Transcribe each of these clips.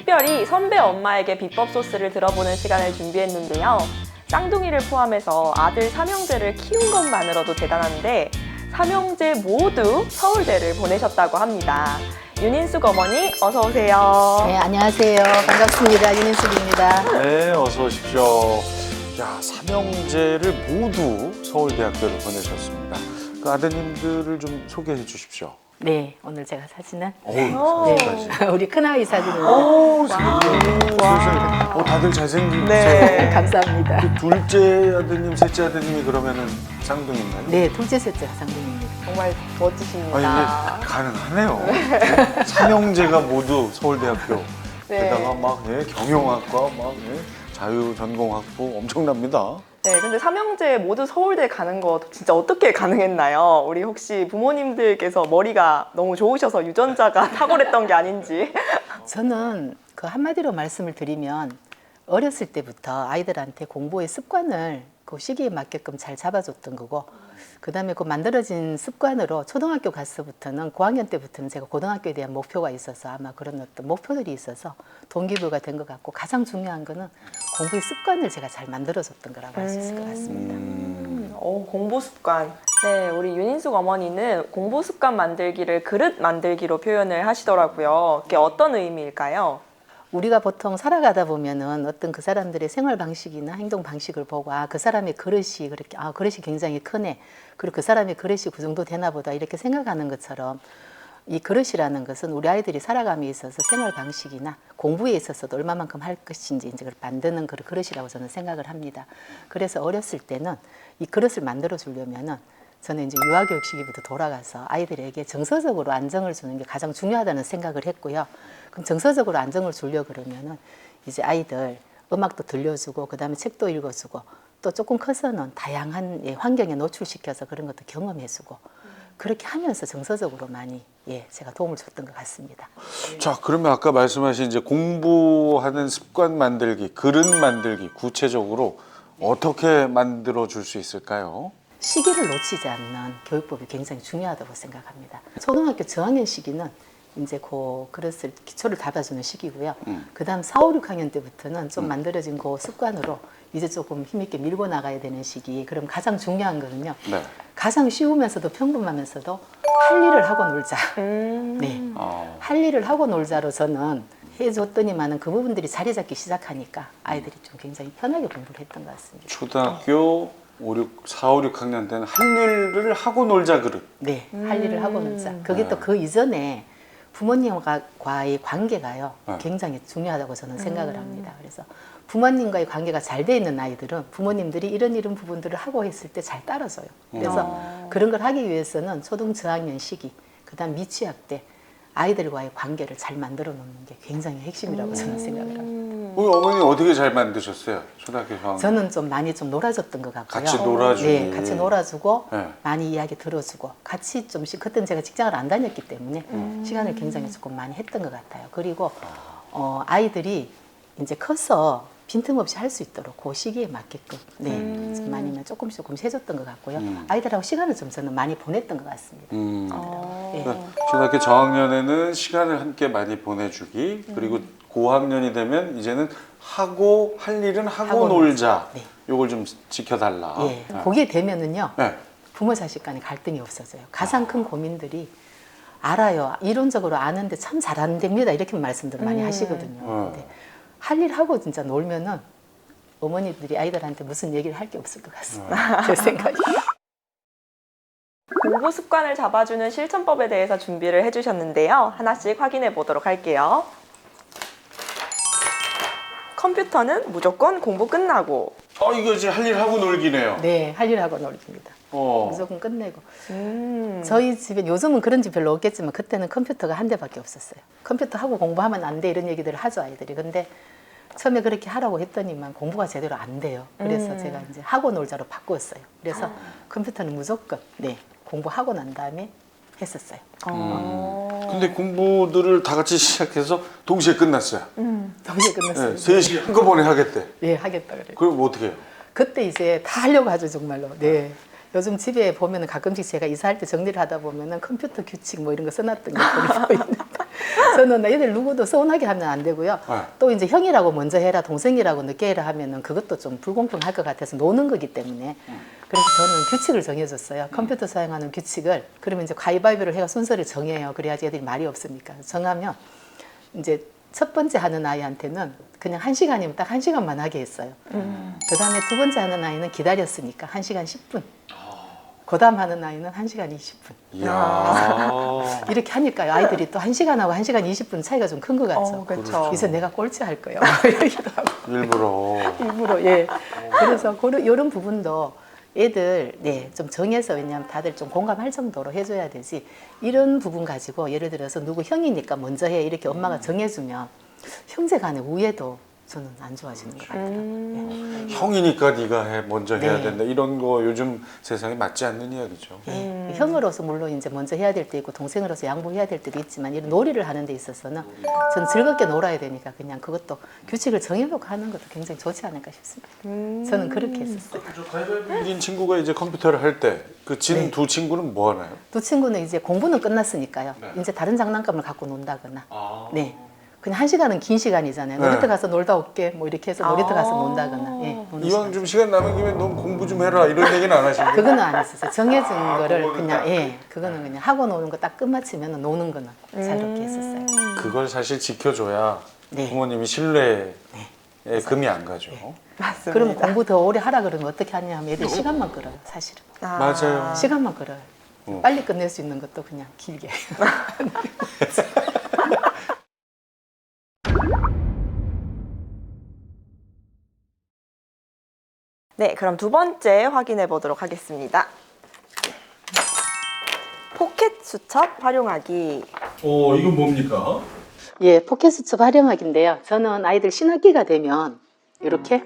특별히 선배 엄마에게 비법 소스를 들어보는 시간을 준비했는데요. 쌍둥이를 포함해서 아들 삼형제를 키운 것만으로도 대단한데 삼형제 모두 서울대를 보내셨다고 합니다. 윤인숙 어머니 어서 오세요. 네, 안녕하세요. 반갑습니다. 윤인숙입니다. 네, 어서 오십시오. 야, 삼형제를 모두 서울대학교를 보내셨습니다. 그 아드님들을 좀 소개해 주십시오. 네, 오늘 제가 사진은 어우, 네, 우리 큰아이 사진입니다. 오, 세상에. 다들 잘생기셨어요. 네. 감사합니다. 둘째 아드님, 셋째 아드님이 그러면은 쌍둥이인가요? 네, 둘째, 셋째 상둥입니다. 정말 멋지십니다. 아니, 이게 가능하네요. 삼형제가 모두 서울대학교. 네. 게다가 막 경영학과, 막 자유전공학부 엄청납니다. 네, 근데 삼형제 모두 서울대 가는 거 진짜 어떻게 가능했나요? 우리 혹시 부모님들께서 머리가 너무 좋으셔서 유전자가 탁월했던 게 아닌지. 저는 그 한마디로 말씀을 드리면 어렸을 때부터 아이들한테 공부의 습관을 그 시기에 맞게끔 잘 잡아줬던 거고, 그 다음에 그 만들어진 습관으로 초등학교 가서부터는 고학년 때부터는 제가 고등학교에 대한 목표가 있어서 아마 그런 어떤 목표들이 있어서 동기부여가 된 것 같고, 가장 중요한 거는 공부의 습관을 제가 잘 만들어줬던 거라고 할 수 있을 것 같습니다. 공부 습관. 네, 우리 윤인숙 어머니는 공부 습관 만들기를 그릇 만들기로 표현을 하시더라고요. 그게 어떤 의미일까요? 우리가 보통 살아가다 보면은 어떤 그 사람들의 생활 방식이나 행동 방식을 보고, 아, 그 사람의 그릇이 그렇게, 아, 그릇이 굉장히 크네, 그리고 그 사람의 그릇이 그 정도 되나 보다, 이렇게 생각하는 것처럼 이 그릇이라는 것은 우리 아이들이 살아감에 있어서 생활 방식이나 공부에 있어서도 얼마만큼 할 것인지 이제 그걸 만드는 그런 그릇이라고 저는 생각을 합니다. 그래서 어렸을 때는 이 그릇을 만들어 주려면은 저는 이제 유아교육 시기부터 돌아가서 아이들에게 정서적으로 안정을 주는 게 가장 중요하다는 생각을 했고요. 그럼 정서적으로 안정을 주려고 그러면은 이제 아이들 음악도 들려주고, 그 다음에 책도 읽어주고, 또 조금 커서는 다양한 환경에 노출시켜서 그런 것도 경험해주고, 그렇게 하면서 정서적으로 많이 제가 도움을 줬던 것 같습니다. 자, 그러면 아까 말씀하신 이제 공부하는 습관 만들기, 그릇 만들기, 구체적으로 어떻게 만들어 줄 수 있을까요? 시기를 놓치지 않는 교육법이 굉장히 중요하다고 생각합니다. 초등학교 저학년 시기는 이제 그 그릇을 기초를 닫아주는 시기고요. 그 다음 4, 5, 6학년 때부터는 좀 만들어진 그 습관으로 이제 조금 힘있게 밀고 나가야 되는 시기. 그럼 가장 중요한 거는요. 네. 가장 쉬우면서도 평범하면서도 할 일을 하고 놀자. 네. 할 일을 하고 놀자로 저는 해줬더니만은 그 부분들이 자리 잡기 시작하니까 아이들이 좀 굉장히 편하게 공부를 했던 것 같습니다. 초등학교 4, 5, 6학년 때는 할 일을 하고 놀자 그릇. 네, 할 일을 하고 놀자. 그게 또 그 이전에 부모님과의 관계가요, 굉장히 중요하다고 저는 생각을 합니다. 그래서 부모님과의 관계가 잘 돼 있는 아이들은 부모님들이 이런 부분들을 하고 했을 때 잘 따라줘요. 그래서 그런 걸 하기 위해서는 초등 저학년 시기, 그 다음 미취학 때 아이들과의 관계를 잘 만들어 놓는 게 굉장히 핵심이라고 저는 생각을 합니다. 우리 어머니 어떻게 잘 만드셨어요? 초등학교 저학년. 저는 좀 많이 좀 놀아줬던 것 같고요. 같이 놀아주기. 네, 같이 놀아주고 네. 많이 이야기 들어주고 같이 좀씩, 그때는 제가 직장을 안 다녔기 때문에 시간을 굉장히 조금 많이 했던 것 같아요. 그리고 아이들이 이제 커서 빈틈없이 할 수 있도록 그 시기에 맞게끔 좀 많이 조금씩 해줬던 것 같고요. 아이들하고 시간을 좀 저는 많이 보냈던 것 같습니다. 그러니까 초등학교 저학년에는 시간을 함께 많이 보내주기, 그리고 고학년이 되면 이제는 할 일은 하고 놀자. 네. 요걸 좀 지켜달라. 예, 그게 되면은요. 네. 부모 자식 간의 갈등이 없어져요. 가장 큰 고민들이 알아요. 이론적으로 아는데 참 잘 안 됩니다. 이렇게 말씀들 많이 하시거든요. 근데 할 일 하고 진짜 놀면은 어머니들이 아이들한테 무슨 얘기를 할 게 없을 것 같습니다. 제 생각이. 공부 습관을 잡아주는 실천법에 대해서 준비를 해주셨는데요. 하나씩 확인해 보도록 할게요. 컴퓨터는 무조건 공부 끝나고. 이거 이제 할 일 하고 놀기네요. 네, 할 일 하고 놀기입니다. 무조건 끝내고. 음. 저희 집에 요즘은 그런 집 별로 없겠지만 그때는 컴퓨터가 한 대밖에 없었어요. 컴퓨터 하고 공부하면 안 돼, 이런 얘기들을 하죠, 아이들이. 근데 처음에 그렇게 하라고 했더니만 공부가 제대로 안 돼요. 그래서 제가 이제 하고 놀자로 바꾸었어요. 그래서 컴퓨터는 무조건 공부하고 난 다음에 했었어요. 근데 공부들을 다 같이 시작해서 동시에 끝났어요. 동시에 끝났어요. 네, 셋이 한꺼번에 하겠대. 네, 하겠다 그래요. 그럼 어떻게 해요? 그때 이제 다 하려고 하죠, 정말로. 네. 요즘 집에 보면은 가끔씩 제가 이사할 때 정리를 하다 보면은 컴퓨터 규칙 뭐 이런 거 써놨던 게 보이니까 저는 애들 누구도 서운하게 하면 안 되고요. 네. 또 이제 형이라고 먼저 해라, 동생이라고 늦게 해라 하면은 그것도 좀 불공평할 것 같아서 노는 거기 때문에. 그래서 저는 규칙을 정해줬어요. 컴퓨터 사용하는 규칙을. 그러면 이제 가위바위보를 해가 순서를 정해요. 그래야지 애들이 말이 없으니까. 정하면 이제 첫 번째 하는 아이한테는 그냥 1시간이면 딱 1시간만 하게 했어요. 그 다음에 두 번째 하는 아이는 기다렸으니까 1시간 10분. 그 다음 하는 아이는 1시간 20분. 이야. 이렇게 하니까요. 아이들이 또 1시간하고 1시간 20분 차이가 좀 큰 것 같죠. 그렇죠. 그래서 내가 꼴찌 할 거예요. 이러기도 하고. 일부러. 예. 그래서 이런 부분도 애들 좀 정해서 왜냐하면 다들 좀 공감할 정도로 해줘야 되지. 이런 부분 가지고 예를 들어서 누구 형이니까 먼저 해 이렇게 엄마가 정해주면 형제 간의 우애도 저는 안 좋아지는 것 같아요. 형이니까 네가 해, 먼저 해야 네. 된다. 이런 거 요즘 세상에 맞지 않는 이야기죠. 예. 형으로서 물론 이제 먼저 해야 될 때 있고 동생으로서 양보해야 될 때도 있지만 이런 놀이를 하는 데 있어서는 저는 즐겁게 놀아야 되니까 그냥 그것도 규칙을 정해놓고 하는 것도 굉장히 좋지 않을까 싶습니다. 저는 그렇게 했었어요. 가위바위보 이긴 친구가 이제 컴퓨터를 할 때 그 진 두 친구는 뭐 하나요? 두 친구는 이제 공부는 끝났으니까요. 네. 이제 다른 장난감을 갖고 논다거나. 아. 네. 그냥 1시간은 긴 시간이잖아요. 네. 놀이터 가서 놀다 올게. 뭐 이렇게 해서 놀이터 가서 논다거나. 예, 노는 이왕 시간. 좀 시간 남은 김에 넌 공부 좀 해라 이런 얘기는 안 하시고. 그거는 안 했었어요. 정해진 거를 그거는 그냥 딱. 그거는 그냥 하고 노는 거 딱 끝마치면 노는 거는 자유롭게 했었어요. 그걸 사실 지켜줘야 네. 부모님이 신뢰에 금이 안 가죠. 맞습니다. 그러면 공부 더 오래 하라 그러면 어떻게 하냐 하면 애들 시간만 끌어요. 사실은. 맞아요. 시간만 끌어요. 빨리 끝낼 수 있는 것도 그냥 길게. 네, 그럼 두 번째 확인해 보도록 하겠습니다. 포켓 수첩 활용하기. 이건 뭡니까? 예, 포켓 수첩 활용하기인데요. 저는 아이들 신학기가 되면 이렇게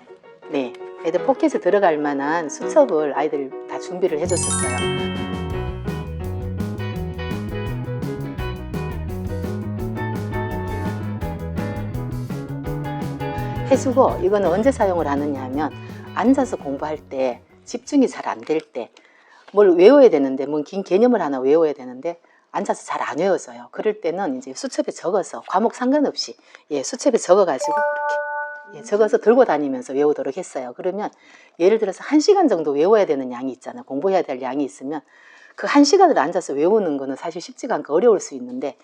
애들 포켓에 들어갈 만한 수첩을 아이들 다 준비를 해줬었어요. 해주고 이거는 언제 사용을 하느냐 하면 앉아서 공부할 때 집중이 잘 안 될 때 뭘 외워야 되는데 뭔 긴 개념을 하나 외워야 되는데 앉아서 잘 안 외워져요. 그럴 때는 이제 수첩에 적어서 과목 상관없이 수첩에 적어가지고 이렇게 적어서 들고 다니면서 외우도록 했어요. 그러면 예를 들어서 1시간 정도 외워야 되는 양이 있잖아요. 공부해야 될 양이 있으면 그 1시간을 앉아서 외우는 거는 사실 쉽지가 않고 어려울 수 있는데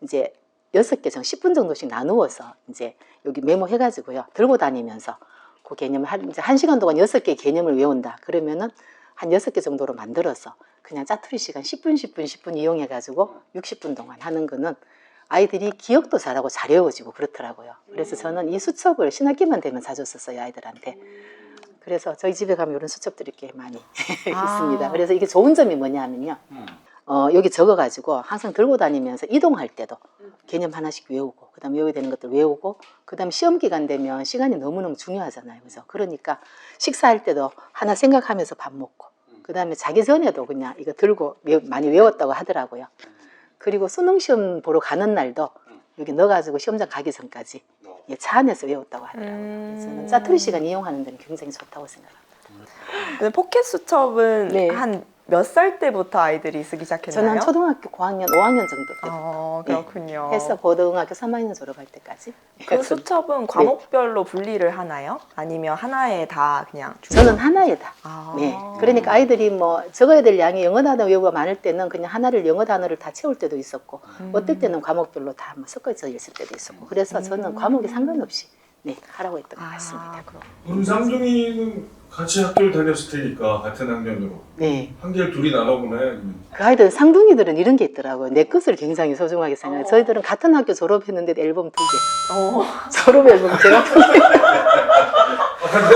이제 6개 정 10분 정도씩 나누어서 이제 여기 메모해가지고요. 들고 다니면서 그 개념을 이제 1시간 동안 6개의 개념을 외운다. 그러면은 한 6개 정도로 만들어서 그냥 짜투리 시간 10분, 10분, 10분 이용해가지고 60분 동안 하는 거는 아이들이 기억도 잘하고 잘 외워지고 그렇더라고요. 그래서 저는 이 수첩을 신학기만 되면 사줬었어요, 아이들한테. 그래서 저희 집에 가면 이런 수첩들이 꽤 많이 있습니다. 그래서 이게 좋은 점이 뭐냐 하면요. 여기 적어가지고 항상 들고 다니면서 이동할 때도 개념 하나씩 외우고 그 다음에 외워야 되는 것들 외우고 그 다음에 시험 기간 되면 시간이 너무너무 중요하잖아요. 그죠? 그러니까 식사할 때도 하나 생각하면서 밥 먹고 그 다음에 자기 전에도 그냥 이거 들고 많이 외웠다고 하더라고요. 그리고 수능 시험 보러 가는 날도 여기 넣어가지고 시험장 가기 전까지 차 안에서 외웠다고 하더라고요. 그래서 저는 짜투리 시간 이용하는 데는 굉장히 좋다고 생각합니다. 근데 포켓 수첩은 네. 한 몇 살 때부터 아이들이 쓰기 시작했나요? 저는 한 초등학교 고학년, 5학년 정도 때 그렇군요. 해서 고등학교 3학년 졸업할 때까지. 그 수첩은 과목별로 분리를 하나요? 아니면 하나에 다 그냥 저는 하나에다. 아. 네. 그러니까 아이들이 뭐 적어야 될 양이 영어 단어 외우가 많을 때는 그냥 하나를 영어 단어를 다 채울 때도 있었고 어떨 때는 과목별로 다 뭐 섞어져 있을 때도 있었고 그래서 저는 과목에 상관없이 하라고 했던 것 같습니다. 그럼 쌍둥이는 같이 학교를 다녔을 테니까 같은 학년으로 네. 한 개를 둘이 나눠보나요? 아니면? 그 아이들 상둥이들은 이런 게 있더라고요. 내 것을 굉장히 소중하게 생각해요. 저희들은 같은 학교 졸업했는데 앨범 2개. 졸업 앨범 제가 같은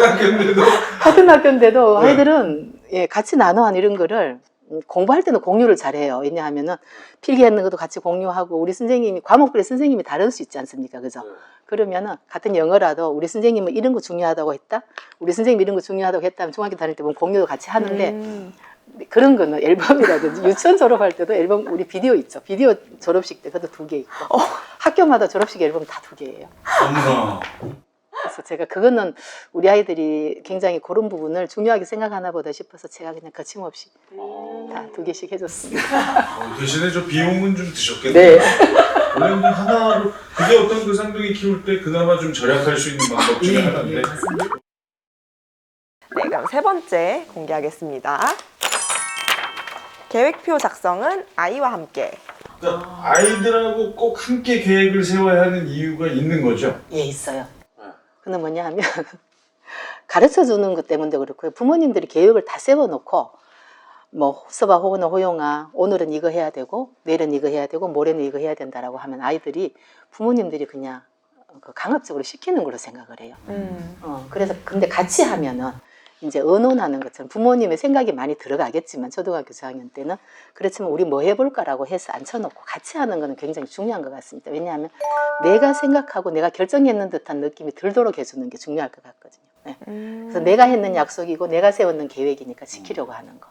학교인데도 같은 학교인데도 아이들은 같이 나눠한 이런 거를 공부할 때는 공유를 잘해요. 왜냐하면은 필기했는 것도 같이 공유하고 우리 선생님이 과목별로 선생님이 다를 수 있지 않습니까? 그죠? 그러면은 같은 영어라도 우리 선생님은 이런 거 중요하다고 했다. 우리 선생님 이런 거 중요하다고 했다면 중학교 다닐 때 보면 공유도 같이 하는데 그런 거는 앨범이라든지 유치원 졸업할 때도 앨범 우리 비디오 있죠. 비디오 졸업식 때 그것도 2개 있고 학교마다 졸업식 앨범 다 2개예요. 어머나. 그래서 제가 그거는 우리 아이들이 굉장히 그런 부분을 중요하게 생각하나 보다 싶어서 제가 그냥 거침없이 다 2개씩 해줬습니다. 대신에 저 비용은 좀 드셨겠네요. 네. 원래 그냥 하나로 그게 어떤 그 쌍둥이 키울 때 그나마 좀 절약할 수 있는 방법 중에 하나인데 네, 그럼 세 번째 공개하겠습니다. 계획표 작성은 아이와 함께. 그러니까 아이들하고 꼭 함께 계획을 세워야 하는 이유가 있는 거죠? 예, 있어요. 그는 뭐냐 하면 가르쳐 주는 것 때문도 그렇고요. 부모님들이 계획을 다 세워놓고 뭐 호서봐 호나 호용아 오늘은 이거 해야 되고 내일은 이거 해야 되고 모레는 이거 해야 된다라고 하면 아이들이 부모님들이 그냥 강압적으로 시키는 걸로 생각을 해요. 그래서 근데 같이 하면은 이제 의논하는 것처럼 부모님의 생각이 많이 들어가겠지만 초등학교 저학년 때는 그렇지만 우리 뭐 해볼까라고 해서 앉혀놓고 같이 하는 거는 굉장히 중요한 것 같습니다. 왜냐하면 내가 생각하고 내가 결정했는 듯한 느낌이 들도록 해주는 게 중요할 것 같거든요. 네. 그래서 내가 했는 약속이고 내가 세웠는 계획이니까 지키려고 하는 거.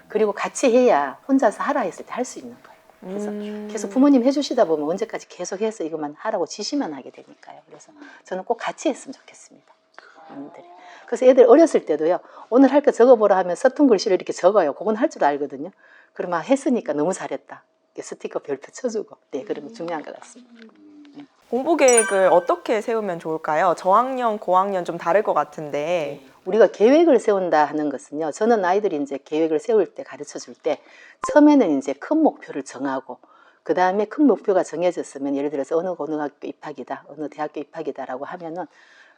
그리고 같이 해야 혼자서 하라 했을 때 할 수 있는 거예요. 그래서 계속 부모님 해주시다 보면 언제까지 계속해서 이것만 하라고 지시만 하게 되니까요. 그래서 저는 꼭 같이 했으면 좋겠습니다. 부모님들이. 그래서 애들 어렸을 때도요. 오늘 할 거 적어보라 하면 서툰 글씨를 이렇게 적어요. 그건 할 줄 알거든요. 그러면 했으니까 너무 잘했다. 이렇게 스티커 별표 쳐주고. 네, 그러면 중요한 것 같습니다. 공부 계획을 어떻게 세우면 좋을까요? 저학년, 고학년 좀 다를 것 같은데. 우리가 계획을 세운다 하는 것은요. 저는 아이들이 이제 계획을 세울 때 가르쳐 줄 때 처음에는 이제 큰 목표를 정하고 그 다음에 큰 목표가 정해졌으면 예를 들어서 어느 고등학교 입학이다, 어느 대학교 입학이다라고 하면은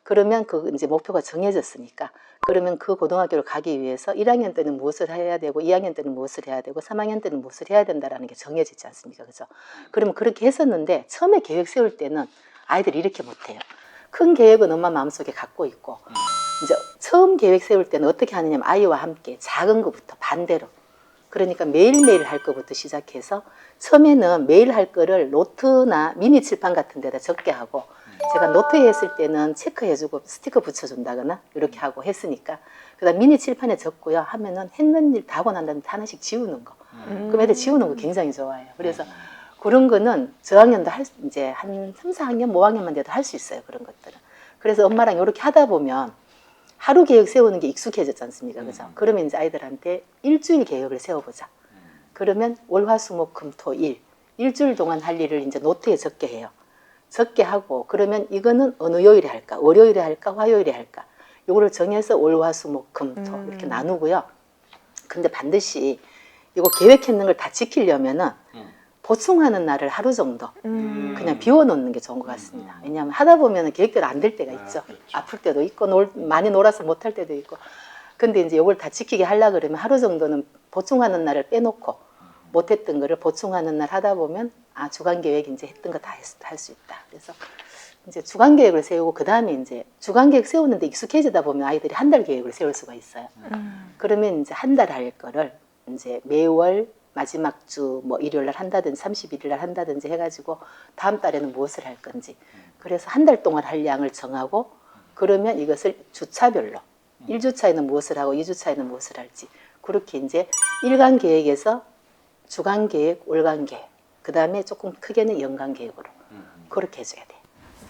그러면 그 이제 목표가 정해졌으니까 그러면 그 고등학교를 가기 위해서 1학년 때는 무엇을 해야 되고 2학년 때는 무엇을 해야 되고 3학년 때는 무엇을 해야 된다라는 게 정해지지 않습니까? 그죠? 그러면 그렇게 했었는데 처음에 계획 세울 때는 아이들이 이렇게 못해요. 큰 계획은 엄마 마음속에 갖고 있고 이제 처음 계획 세울 때는 어떻게 하느냐면 아이와 함께 작은 것부터 반대로 그러니까 매일매일 할 것부터 시작해서 처음에는 매일 할 거를 노트나 미니 칠판 같은 데다 적게 하고 제가 노트에 했을 때는 체크해주고 스티커 붙여준다거나 이렇게 하고 했으니까 그다음 미니 칠판에 적고요 하면은 했는 일 다 하고 난 다음에 하나씩 지우는 거 그럼 애들 지우는 거 굉장히 좋아해요. 그래서 그런 거는 저학년도 이제 한 3, 4학년, 5학년만 돼도 할 수 있어요. 그런 것들은. 그래서 엄마랑 이렇게 하다 보면 하루 계획 세우는 게 익숙해졌지 않습니까? 그죠? 그러면 이제 아이들한테 일주일 계획을 세워보자. 그러면 월, 화, 수, 목, 금, 토, 일. 일주일 동안 할 일을 이제 노트에 적게 해요. 적게 하고, 그러면 이거는 어느 요일에 할까? 월요일에 할까? 화요일에 할까? 요거를 정해서 월, 화, 수, 목, 금, 토 이렇게 나누고요. 근데 반드시 이거 계획했는 걸 다 지키려면은 보충하는 날을 하루 정도 그냥 비워놓는 게 좋은 것 같습니다. 왜냐하면 하다 보면 계획대로 안 될 때가 있죠. 그렇죠. 아플 때도 있고 많이 놀아서 못할 때도 있고. 근데 이제 이걸 다 지키게 하려고 그러면 하루 정도는 보충하는 날을 빼놓고 못했던 거를 보충하는 날 하다 보면 아 주간 계획 이제 했던 거 다 할 수 있다. 그래서 이제 주간 계획을 세우고 그 다음에 이제 주간 계획 세우는데 익숙해지다 보면 아이들이 한 달 계획을 세울 수가 있어요. 그러면 이제 한 달 할 거를 이제 매월 마지막 주 뭐 일요일 날 한다든지 31일 날 한다든지 해가지고 다음 달에는 무엇을 할 건지 그래서 한 달 동안 할 양을 정하고 그러면 이것을 주차별로 1주차에는 무엇을 하고 2주차에는 무엇을 할지 그렇게 이제 일간 계획에서 주간 계획, 월간 계획 그 다음에 조금 크게는 연간 계획으로 그렇게 해줘야 돼요.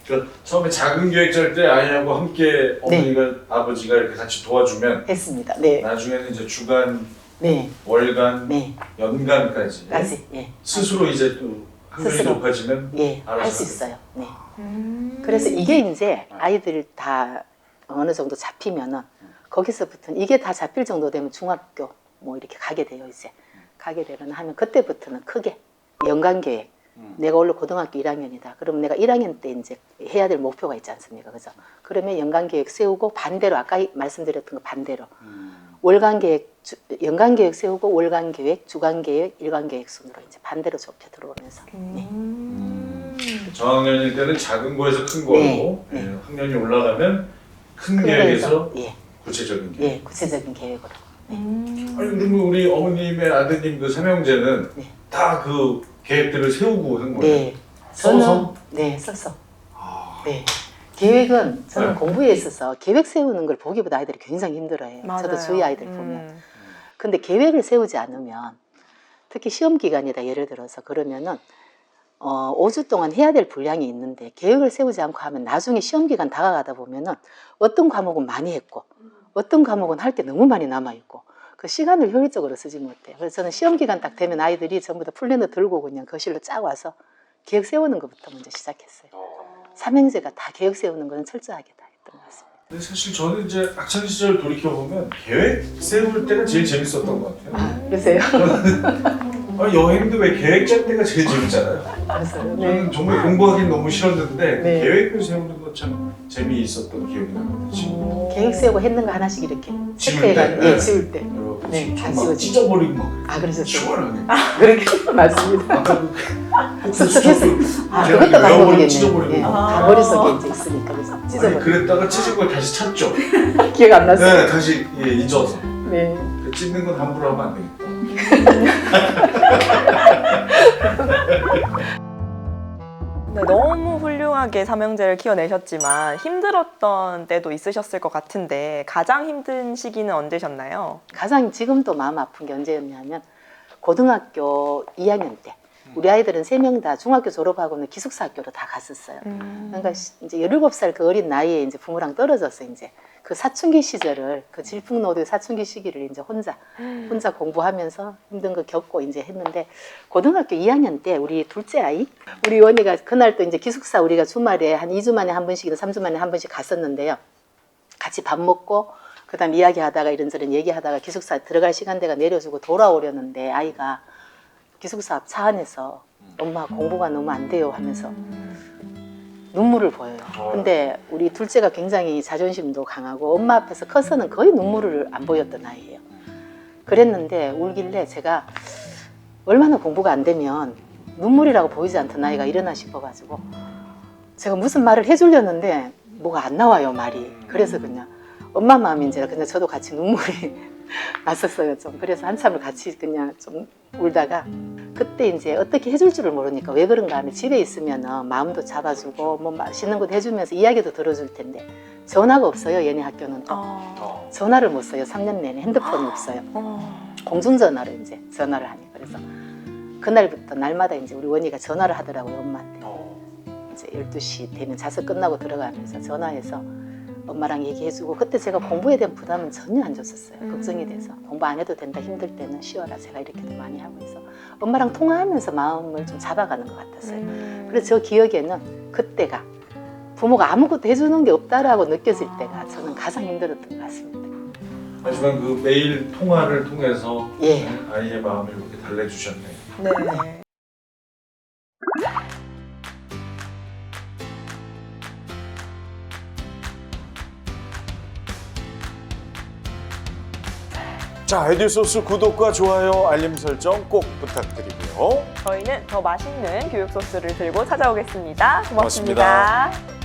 그러니까 처음에 작은 계획 짤 때 아이하고 함께 어머니가 아버지가 이렇게 같이 도와주면 했습니다. 네. 나중에는 이제 주간, 네. 월간, 네. 연간까지 예. 스스로 이제 또 확률이 스스로. 높아지면 예, 알아서 할 수 하게 있어요. 네. 그래서 이게 이제 아이들 다 어느 정도 잡히면은 거기서부터는 이게 다 잡힐 정도 되면 중학교 뭐 이렇게 가게 돼요. 이제 가게 되거나 하면 그때부터는 크게 연간 계획. 내가 원래 고등학교 1학년이다. 그러면 내가 1학년 때 이제 해야 될 목표가 있지 않습니까? 그죠? 그러면 연간 계획 세우고 반대로 아까 말씀드렸던 거 반대로 월간 계획, 연간 계획 세우고 월간 계획, 주간 계획, 일간 계획 순으로 이제 반대로 좁혀 들어오면서. 네. 저학년일 때는 작은 거에서 큰 거로 네. 예, 학년이 올라가면 큰 큰 계획에서 거에서, 예, 구체적인 계획. 예, 구체적인 계획으로. 아니 그러면 우리 어머님의 아드님 그 삼형제는 네. 다 그 계획들을 세우고 한 거예요? 네. 써서? 네, 써서. 아, 네. 계획은 저는 네. 공부에 있어서 계획 세우는 걸 보기보다 아이들이 굉장히 힘들어해요. 저도 맞아요. 주위 아이들 보면. 근데 계획을 세우지 않으면 특히 시험 기간이다 예를 들어서 그러면은 5주 동안 해야 될 분량이 있는데 계획을 세우지 않고 하면 나중에 시험 기간 다가가다 보면은 어떤 과목은 많이 했고 어떤 과목은 할 게 너무 많이 남아 있고 그 시간을 효율적으로 쓰지 못해요. 그래서 저는 시험 기간 딱 되면 아이들이 전부 다 플래너 들고 그냥 거실로 쫙 와서 계획 세우는 것부터 먼저 시작했어요. 삼형제가 다 계획 세우는 건 철저하게 다 했던 것 같습니다. 근데 사실 저는 이제 학창 시절 돌이켜 보면 계획 세울 때가 제일 재밌었던 것 같아요. 그러세요? 여행도 왜 계획 짤 때가 제일 재밌잖아요. 그래서요. 저는 정말 공부하기는 너무 싫었는데 네. 계획을 세우는 것 참 재미있었던 기억이 나거든요. 지금. 계획 세우고 했는 거 하나씩 이렇게 지울 체크해가는 때, 네. 지울 때. 여러분 네, 다 막 지워지고. 찢어버리고 막 아, 그러셨어요? 시원하게. 그렇게 맞습니다. 아까 습득해서 아, 제가 그것도 방법이겠네요. 찢어버리고. 네, 다 머릿속에 이제 있으니까 그래서 아니, 찢어버려. 그랬다가 찢은 걸 다시 찾죠. 기억 안 났어요? 네, 다시 잊어서. 네. 찢는 건 함부로 하면 안 되겠다. 네, 너무 훌륭하게 삼형제를 키워내셨지만 힘들었던 때도 있으셨을 것 같은데 가장 힘든 시기는 언제셨나요? 가장 지금도 마음 아픈 게 언제였냐면 고등학교 2학년 때 우리 아이들은 3명 다 중학교 졸업하고는 기숙사 학교로 다 갔었어요. 그러니까 이제 17살 그 어린 나이에 이제 부모랑 떨어져서 이제 그 사춘기 시절을 그 질풍노도의 사춘기 시기를 이제 혼자 공부하면서 힘든 거 겪고 이제 했는데 고등학교 2학년 때 우리 둘째 아이 우리 원이가 그날 또 이제 기숙사 우리가 주말에 한 2주 만에 한 번씩이나 3주 만에 한 번씩 갔었는데요. 같이 밥 먹고 그다음 이야기하다가 이런저런 얘기하다가 기숙사 들어갈 시간대가 내려주고 돌아오려는데 아이가 기숙사 앞 차 안에서 엄마 공부가 너무 안 돼요 하면서 눈물을 보여요. 근데 우리 둘째가 굉장히 자존심도 강하고 엄마 앞에서 커서는 거의 눈물을 안 보였던 아이예요. 그랬는데 울길래 제가 얼마나 공부가 안 되면 눈물이라고 보이지 않던 아이가 이러나 싶어가지고 제가 무슨 말을 해주려는데 뭐가 안 나와요 말이. 그래서 그냥 엄마 마음인지 그냥 저도 같이 눈물이 났었어요 좀. 그래서 한참을 같이 그냥 좀 울다가 그때 이제 어떻게 해줄 줄을 모르니까 왜 그런가 하면 집에 있으면 마음도 잡아주고 뭐 맛있는 것도 해주면서 이야기도 들어줄 텐데 전화가 없어요. 얘네 학교는 또 전화를 못 써요. 3년 내내 핸드폰이 없어요. 공중전화로 이제 전화를 하니. 그래서 그날부터 날마다 이제 우리 원희가 전화를 하더라고요 엄마한테. 이제 12시 되면 자습 끝나고 들어가면서 전화해서 엄마랑 얘기해주고 그때 제가 공부에 대한 부담은 전혀 안 줬었어요. 걱정이 돼서 공부 안 해도 된다 힘들 때는 쉬어라 제가 이렇게도 많이 하고 해서 엄마랑 통화하면서 마음을 좀 잡아가는 것 같았어요. 그래서 저 기억에는 그때가 부모가 아무것도 해주는 게 없다라고 느껴질 때가 저는 가장 힘들었던 것 같습니다. 하지만 그 매일 통화를 통해서 예. 아이의 마음을 이렇게 달래주셨네요. 네. 자, 에듀소스 구독과 좋아요, 알림 설정 꼭 부탁드리고요. 저희는 더 맛있는 교육 소스를 들고 찾아오겠습니다. 고맙습니다. 고맙습니다.